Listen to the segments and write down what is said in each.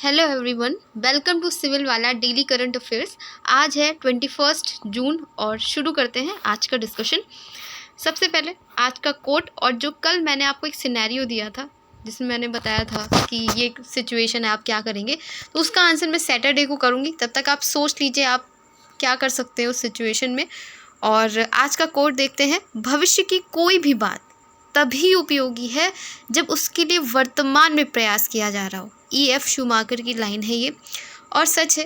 Hello everyone, welcome to civil वाला daily current affairs. आज है 21 जून और शुरू करते हैं आज का डिस्कशन। सबसे पहले आज का कोट, और जो कल मैंने आपको एक सिनेरियो दिया था जिसमें मैंने बताया था कि ये सिचुएशन है, आप क्या करेंगे, तो उसका आंसर मैं सैटरडे को करूँगी। तब तक आप सोच लीजिए आप क्या कर सकते हो उस सिचुएशन में। और आज का कोट देखते हैं, भविष्य की कोई भी बात तभी उपयोगी है जब उसके लिए वर्तमान में प्रयास किया जा रहा हो। E.F. शूमाकर की लाइन है ये, और सच है।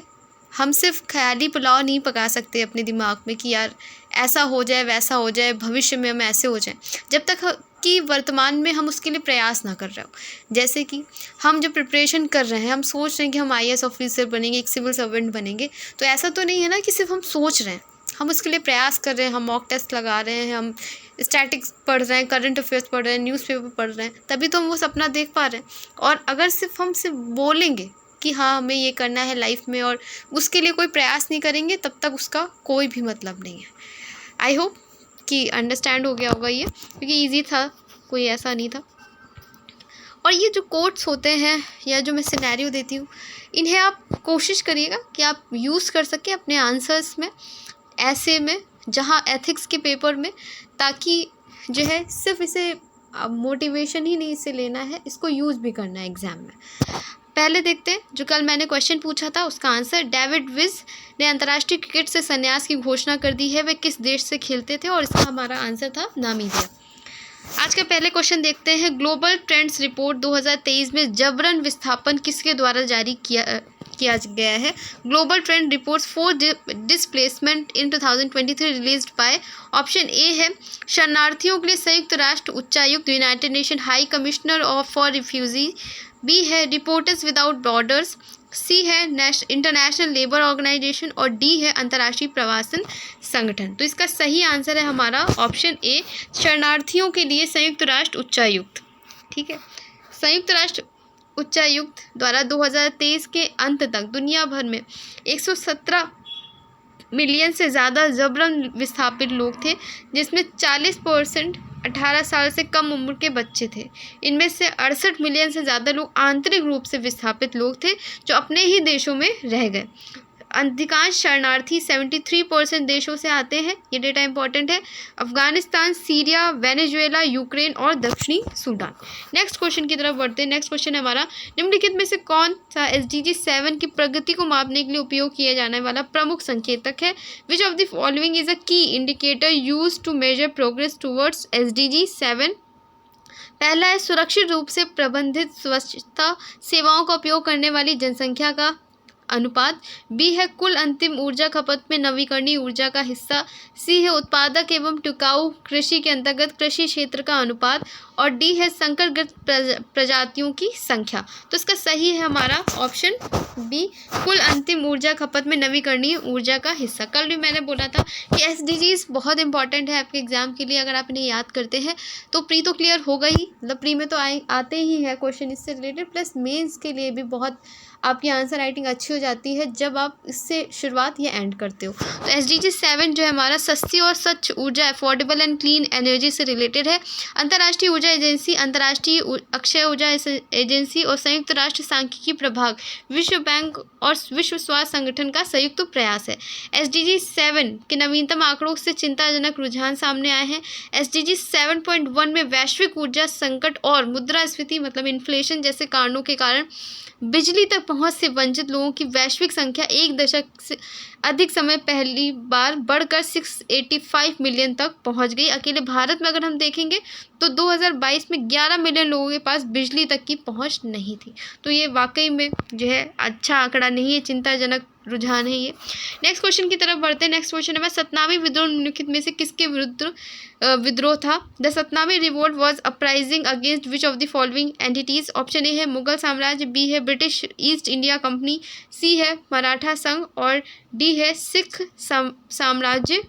हम सिर्फ ख्याली पुलाव नहीं पका सकते अपने दिमाग में कि यार ऐसा हो जाए, वैसा हो जाए, भविष्य में हम ऐसे हो जाए, जब तक कि वर्तमान में हम उसके लिए प्रयास ना कर रहे हो। जैसे कि हम जो प्रिपरेशन कर रहे हैं, हम सोच रहे हैं कि हम IAS ऑफिसर बनेंगे, एक सिविल सर्वेंट बनेंगे, तो ऐसा तो नहीं है ना कि सिर्फ हम सोच रहे हैं, हम उसके लिए प्रयास कर रहे हैं, हम मॉक टेस्ट लगा रहे हैं, हम स्टैटिक्स पढ़ रहे हैं, करंट अफेयर्स पढ़ रहे हैं, न्यूज़पेपर पढ़ रहे हैं, तभी तो हम वो सपना देख पा रहे हैं। और अगर हम सिर्फ बोलेंगे कि हाँ हमें ये करना है लाइफ में और उसके लिए कोई प्रयास नहीं करेंगे, तब तक उसका कोई भी मतलब नहीं है। आई होप कि अंडरस्टैंड हो गया होगा ये, क्योंकि ईजी था, कोई ऐसा नहीं था। और ये जो कोट्स होते हैं या जो मैं सिनेरियो देती हूँ, इन्हें आप कोशिश करिएगा कि आप यूज़ कर सकें अपने आंसर्स में, ऐसे में, जहाँ एथिक्स के पेपर में, ताकि जो है सिर्फ इसे मोटिवेशन ही नहीं इसे लेना है, इसको यूज़ भी करना है एग्ज़ाम में। पहले देखते हैं, जो कल मैंने क्वेश्चन पूछा था उसका आंसर। डेविड विज ने अंतर्राष्ट्रीय क्रिकेट से संन्यास की घोषणा कर दी है, वे किस देश से खेलते थे, और इसका हमारा आंसर था नामीबिया। आज का पहले क्वेश्चन देखते हैं, ग्लोबल ट्रेंड्स रिपोर्ट 2023 में जबरन विस्थापन किसके द्वारा जारी किया गया है। Global Trend Reports for Displacement in 2023 released by, option A है शरणार्थियों के लिए संयुक्त राष्ट्र उच्चायुक्त, United Nation High Commissioner for Refugee, B है रिपोर्टर्स विदाउट बॉर्डर्स, सी है इंटरनेशनल लेबर ऑर्गेनाइजेशन, और डी है अंतर्राष्ट्रीय प्रवासन संगठन। तो इसका सही आंसर है हमारा ऑप्शन ए, शरणार्थियों के लिए संयुक्त राष्ट्र उच्चायुक्त। ठीक है, संयुक्त राष्ट्र उच्चायुक्त द्वारा 2023 के अंत तक दुनिया भर में 117 मिलियन से ज़्यादा जबरन विस्थापित लोग थे, जिसमें 40% 18 साल से कम उम्र के बच्चे थे। इनमें से 68 मिलियन से ज़्यादा लोग आंतरिक रूप से विस्थापित लोग थे, जो अपने ही देशों में रह गए। अधिकांश शरणार्थी 73% देशों से आते हैं, ये डेटा इंपॉर्टेंट है, अफगानिस्तान, सीरिया, वेनेजुएला, यूक्रेन और दक्षिणी सूडान। नेक्स्ट क्वेश्चन की तरफ बढ़ते हैं। नेक्स्ट क्वेश्चन है हमारा, निम्नलिखित में से कौन सा SDG 7 की प्रगति को मापने के लिए उपयोग किया जाने वाला प्रमुख संकेतक है। Which of the following is a key indicator use to measure progress towards SDG 7। पहला है सुरक्षित रूप से प्रबंधित स्वच्छता सेवाओं का उपयोग करने वाली जनसंख्या का अनुपात, बी है कुल अंतिम ऊर्जा खपत में नवीकरणीय ऊर्जा का हिस्सा, सी है उत्पादक एवं टिकाऊ कृषि के अंतर्गत कृषि क्षेत्र का अनुपात, और डी है संकरग्रस्त प्रजातियों की संख्या। तो इसका सही है हमारा ऑप्शन बी, कुल अंतिम ऊर्जा खपत में नवीकरणीय ऊर्जा का हिस्सा। कल भी मैंने बोला था कि SDGs बहुत इंपॉर्टेंट है आपके एग्जाम के लिए। अगर आप इन्हें याद करते हैं तो प्री तो क्लियर होगा ही, मतलब प्री में तो आते ही है क्वेश्चन इससे रिलेटेड, प्लस मेंस के लिए भी बहुत आपकी आंसर राइटिंग अच्छी हो जाती है जब आप इससे शुरुआत या एंड करते हो। तो SDG 7 जो है हमारा सस्ती और स्वच्छ ऊर्जा, अफोर्डेबल एंड क्लीन एनर्जी से रिलेटेड है। अंतर्राष्ट्रीय ऊर्जा एजेंसी, अंतर्राष्ट्रीय अक्षय ऊर्जा एजेंसी और संयुक्त राष्ट्र सांख्यिकी प्रभाग, विश्व बैंक और विश्व स्वास्थ्य संगठन का संयुक्त प्रयास है। SDG 7 के नवीनतम आंकड़ों से चिंताजनक रुझान सामने आए हैं। SDG 7.1 में वैश्विक ऊर्जा संकट और मुद्रास्फीति मतलब इन्फ्लेशन जैसे कारणों के कारण बिजली तक पहुंच से वंचित लोगों की वैश्विक संख्या एक दशक से अधिक समय पहली बार बढ़कर 685 मिलियन तक पहुंच गई। अकेले भारत में अगर हम देखेंगे तो 2022 में 11 मिलियन लोगों के पास बिजली तक की पहुंच नहीं थी। तो ये वाकई में जो है अच्छा आंकड़ा नहीं है, चिंताजनक रुझान है ये। नेक्स्ट क्वेश्चन की तरफ बढ़ते हैं। नेक्स्ट क्वेश्चन है, सतनामी विद्रोह निम्नलिखित में से किसके विरुद्ध विद्रोह था। The Satnami revolt was uprising against which of the following entities. Option A है मुगल साम्राज्य, बी है ब्रिटिश ईस्ट इंडिया कंपनी, सी है मराठा संघ, और डी है सिख साम्राज्य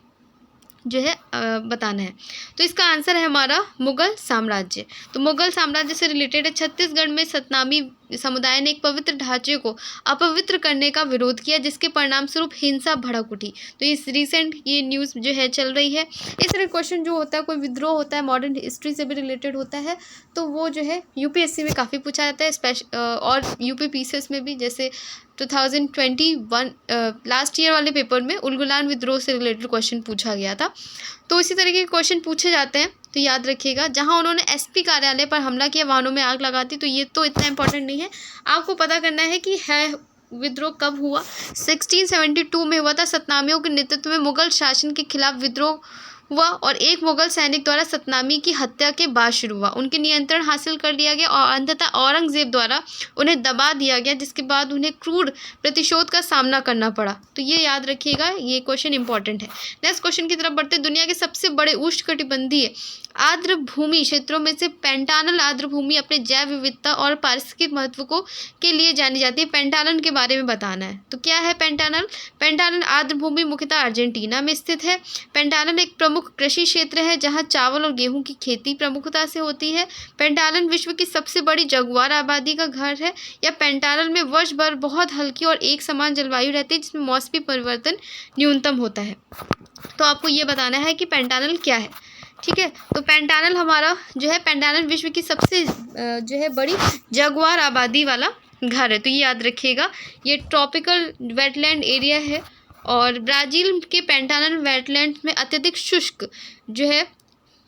जो है बताना है। तो इसका आंसर है हमारा मुगल साम्राज्य। तो मुगल साम्राज्य से रिलेटेड है। छत्तीसगढ़ में सतनामी समुदाय ने एक पवित्र ढांचे को अपवित्र करने का विरोध किया, जिसके परिणाम स्वरूप हिंसा भड़क उठी। तो इस रिसेंट ये न्यूज़ जो है चल रही है। इस तरह क्वेश्चन जो होता है, कोई विद्रोह होता है मॉडर्न हिस्ट्री से भी रिलेटेड होता है, तो वो जो है यूपीएससी में काफ़ी पूछा जाता है, और यूपी पीसीएस में भी। जैसे 2021 लास्ट ईयर वाले पेपर में उलगुलान विद्रोह से रिलेटेड क्वेश्चन पूछा गया था। तो इसी तरीके के क्वेश्चन पूछे जाते हैं। तो याद रखिएगा, जहां उन्होंने एसपी कार्यालय पर हमला किया, वाहनों में आग लगाती, तो ये तो इतना इंपॉर्टेंट नहीं है। आपको पता करना है कि विद्रोह कब हुआ। 1672 में हुआ था। सतनामियों के नेतृत्व में मुगल शासन के खिलाफ विद्रोह हुआ और एक मुगल सैनिक द्वारा सतनामी की हत्या के बाद शुरू हुआ। उनके नियंत्रण हासिल कर लिया गया और अंततः औरंगजेब द्वारा उन्हें दबा दिया गया, जिसके बाद उन्हें क्रूर प्रतिशोध का सामना करना पड़ा। तो ये याद रखिएगा, ये क्वेश्चन इंपॉर्टेंट है। नेक्स्ट क्वेश्चन की तरफ बढ़ते। दुनिया के सबसे बड़े उष्णकटिबंधीय आर्द्र भूमि क्षेत्रों में से पेंटानल आर्द्र भूमि अपने जैव विविधता और पारिस्थितिक महत्व के लिए जानी जाती है। पेंटानल के बारे में बताना है। तो क्या है पेंटानल? पेंटानल आर्द्र भूमि मुख्यतः अर्जेंटीना में स्थित है। पेंटानल एक प्रमुख कृषि क्षेत्र है जहां चावल और गेहूं की खेती प्रमुखता से होती है। पेंटानल विश्व की सबसे बड़ी जगुआर आबादी का घर है। या पेंटानल में वर्ष भर बहुत हल्की और एक समान जलवायु रहती है, जिसमें मौसमी परिवर्तन न्यूनतम होता है। तो आपको ये बताना है कि पेंटानल क्या है। ठीक है, तो पेंटानल हमारा जो है, पेंटानल विश्व की सबसे जो है बड़ी जगुआर आबादी वाला घर है। तो ये याद रखिएगा, ये ट्रॉपिकल वेटलैंड एरिया है। और ब्राज़ील के पेंटानल वेटलैंड में अत्यधिक शुष्क जो है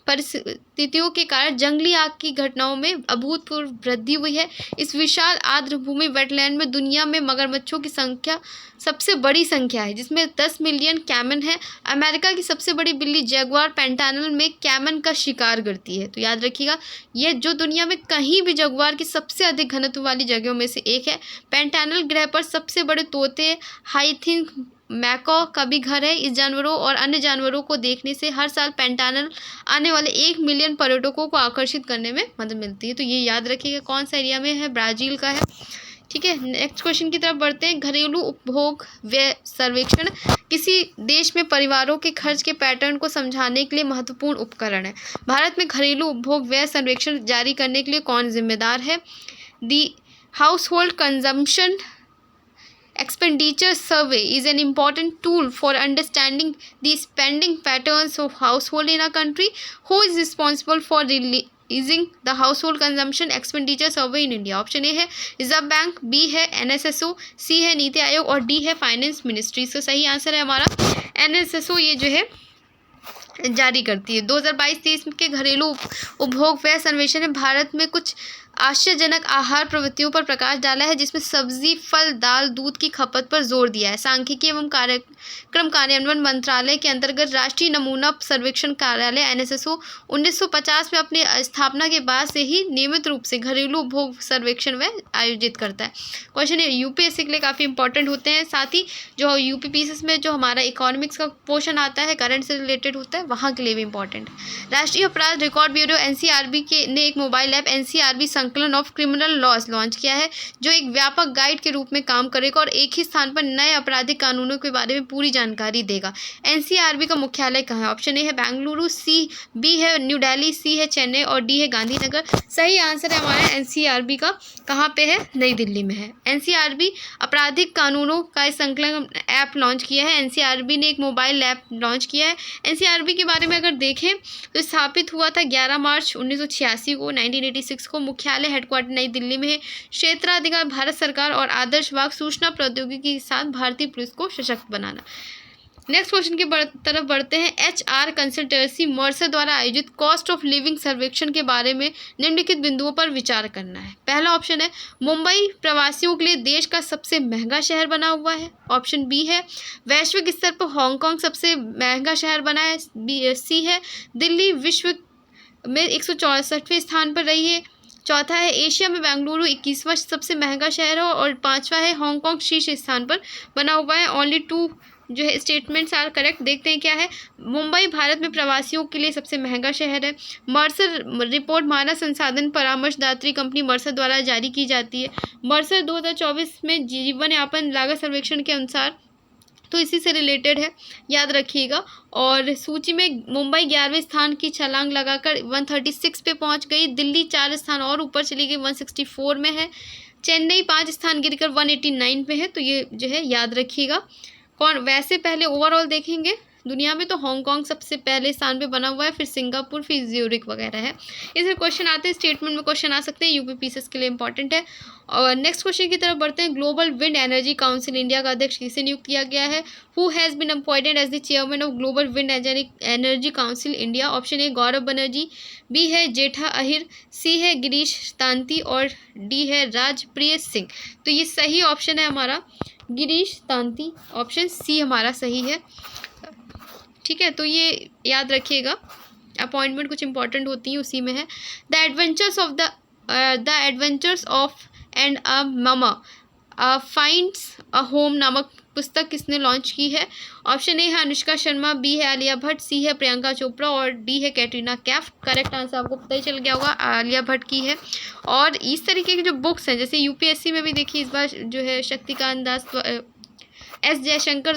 परिस्थितियों के कारण जंगली आग की घटनाओं में अभूतपूर्व वृद्धि हुई है। इस विशाल आर्द्र भूमि वेटलैंड में दुनिया में मगरमच्छों की संख्या सबसे बड़ी संख्या है, जिसमें 10 मिलियन कैमन है। अमेरिका की सबसे बड़ी बिल्ली जगुआर पेंटानल में कैमन का शिकार करती है। तो याद रखिएगा, ये जो दुनिया में कहीं भी जगुआर की सबसे अधिक घनत्व वाली जगहों में से एक है। पेंटानल ग्रह पर सबसे बड़े तोते हाइथिन मैकॉ का भी घर है। इस जानवरों और अन्य जानवरों को देखने से हर साल पेंटानल आने वाले 1 मिलियन पर्यटकों को आकर्षित करने में मदद मिलती है। तो ये याद रखिएगा, कौन सा एरिया में है? ब्राज़ील का है। ठीक है, नेक्स्ट क्वेश्चन की तरफ बढ़ते हैं। घरेलू उपभोग व्यय सर्वेक्षण किसी देश में परिवारों के खर्च के पैटर्न को समझाने के लिए महत्वपूर्ण उपकरण है। भारत में घरेलू उपभोग व्यय सर्वेक्षण जारी करने के लिए कौन जिम्मेदार है? The household consumption Expenditure survey is an important tool for understanding the spending patterns of household in a country. Who is responsible for releasing the household consumption expenditure survey in India? Option A है reserve bank, B है NSSO, सी है नीति आयोग और D है finance ministry. इसका सही answer है हमारा NSSO, ये जो है जारी करती है। 2022-23 के घरेलू उपभोग व्यय सर्वेक्षण ने भारत में कुछ आश्चर्यजनक आहार प्रवृत्तियों पर प्रकाश डाला है, जिसमें सब्जी, फल, दाल, दूध की खपत पर जोर दिया है। सांख्यिकी एवं कार्यक्रम कार्यान्वयन मंत्रालय के अंतर्गत राष्ट्रीय नमूना सर्वेक्षण कार्यालय NSSO 1950 में अपनी स्थापना के बाद से ही नियमित रूप से घरेलू उपभोग सर्वेक्षण वह आयोजित करता है। क्वेश्चन यूपीएससी के लिए काफ़ी इंपॉर्टेंट होते हैं। साथ ही जो यूपीपीसीएस में जो हमारा इकोनॉमिक्स का पोर्शन आता है, करंट से रिलेटेड होता है, वहाँ के लिए भी इंपॉर्टेंट है। राष्ट्रीय अपराध रिकॉर्ड ब्यूरो NCRB ने एक मोबाइल ऐप NCRB संकलन ऑफ क्रिमिनल लॉज लॉन्च किया है, जो एक व्यापक गाइड के रूप में काम करेगा और एक ही स्थान पर नए आपराधिक कानूनों के बारे में पूरी जानकारी देगा। NCRB का मुख्यालय कहाँ है? ऑप्शन ए है बेंगलुरु, बी है न्यू दिल्ली, सी है चेन्नई और डी है गांधीनगर। सही आंसर है हमारा NCRB का कहाँ पे है? नई दिल्ली में है। NCRB आपराधिक कानूनों का संकलन ऐप लॉन्च किया है। NCRB ने एक मोबाइल ऐप लॉन्च किया है। NCRB के बारे में अगर देखें तो स्थापित हुआ था 11 मार्च 1986 को, 1986 को। मुख्यालय हेडक्वार्टर नई दिल्ली में है। क्षेत्राधिकार भारत सरकार और आदर्श वाग सूचना प्रौद्योगिकी के साथ भारतीय पुलिस को सशक्त बनाना। नेक्स्ट क्वेश्चन की तरफ बढ़ते हैं। HR कंसल्टेंसी मर्सर द्वारा आयोजित कॉस्ट ऑफ लिविंग सर्वेक्षण के बारे में निम्नलिखित बिंदुओं पर विचार करना है। पहला ऑप्शन है मुंबई प्रवासियों के लिए देश का सबसे महंगा शहर बना हुआ है। ऑप्शन बी है वैश्विक स्तर पर हांगकांग सबसे महंगा शहर बना है। सी है दिल्ली विश्व में 164वें स्थान पर रही है। चौथा है एशिया में बेंगलुरु 21वां सबसे महंगा शहर है। और पांचवा है हांगकांग शीर्ष स्थान पर बना हुआ है। ओनली 2 जो है स्टेटमेंट्स आर करेक्ट। देखते हैं क्या है। मुंबई भारत में प्रवासियों के लिए सबसे महंगा शहर है। मर्सर रिपोर्ट मानव संसाधन परामर्शदात्री कंपनी मर्सर द्वारा जारी की जाती है। मर्सर 2024 में जीवन यापन लागत सर्वेक्षण के अनुसार, तो इसी से रिलेटेड है, याद रखिएगा। और सूची में मुंबई 11वें स्थान की छलांग लगाकर 136 पे पहुंच गई। दिल्ली 4 स्थान और ऊपर चली गई, 164 में है। चेन्नई 5 स्थान गिरकर 189 पे है, तो ये जो है याद रखिएगा। कौन वैसे पहले ओवरऑल देखेंगे दुनिया में तो हांगकांग सबसे पहले स्थान पे बना हुआ है, फिर सिंगापुर, फिर ज्यूरिख वगैरह है। इसमें क्वेश्चन आते हैं, स्टेटमेंट में क्वेश्चन आ सकते हैं, यूपीपीसीएस के लिए इंपॉर्टेंट है। और नेक्स्ट क्वेश्चन की तरफ बढ़ते हैं। Global Wind Energy Council India का अध्यक्ष किसे नियुक्त किया गया है? Who has been appointed as the chairman of Global Wind Energy Council India? Option A Gaurav Banerjee, B है जेठा अहिर, सी है गिरीश तांती और डी है राजप्रिय सिंह। तो ये सही ऑप्शन है हमारा गिरीश तांती, ऑप्शन सी हमारा सही है। ठीक है, तो ये याद रखिएगा, अपॉइंटमेंट कुछ इंपॉर्टेंट होती है उसी में है। The adventures of and a mama finds a home नामक पुस्तक किसने लॉन्च की है? ऑप्शन ए है अनुष्का शर्मा, बी है आलिया भट्ट, सी है प्रियंका चोपड़ा और डी है कैटरीना कैफ। करेक्ट आंसर आपको पता ही चल गया होगा, आलिया भट्ट की है। और इस तरीके की जो बुक्स हैं, जैसे यूपीएससी में भी देखिए इस बार जो है शक्तिकांत दास, एस जयशंकर